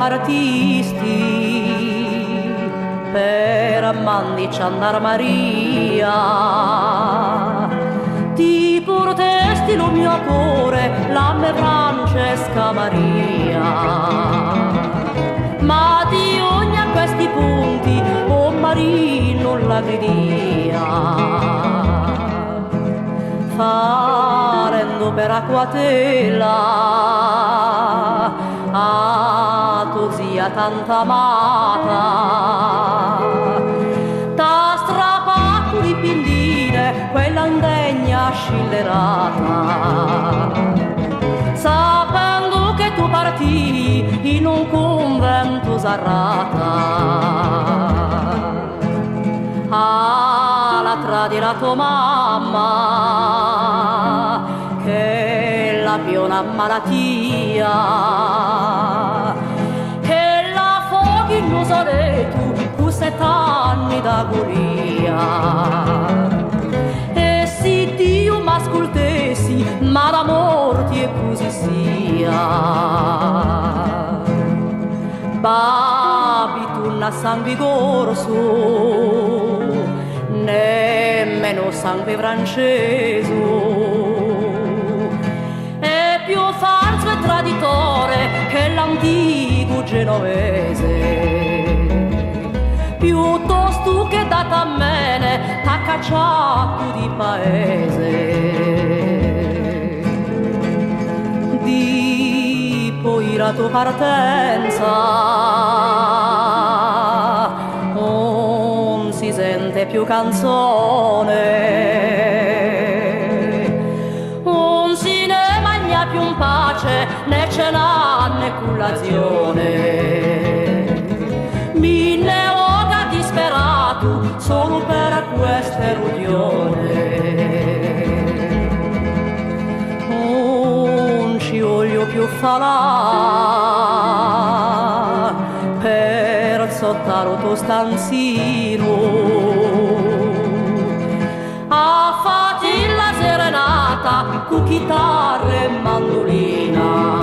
partisti per mandici andar Maria. Ti portesti lo mio cuore, la mia Francesca Maria. Ma di ogni a questi punti, oh Marino la gridia. Farendo per acquatela a tua zia tanta amata, t'ha strappato di pindine quella indegna scellerata, sapendo che tu partii in un convento sarrata. La tradirà tua mamma che la più una malattia, che la foghi non sarei tu cu 7 anni d'agonia. E se Dio m'ascoltessi, ma da morti e così sia. Babi tu non ha sangue corso, nemmeno sangue francese, è più falso e traditore che l'antico genovese. Piuttosto che data a me t'ha cacciato di paese. Di poi la tua partenza non si sente più canzone, non si ne mangia più in pace né cena né colazione. Mi ne oga disperato solo per questa erudione. Non ci voglio più falà per sottare tuo stanzino a fatti la serenata con chitarra e mandolina.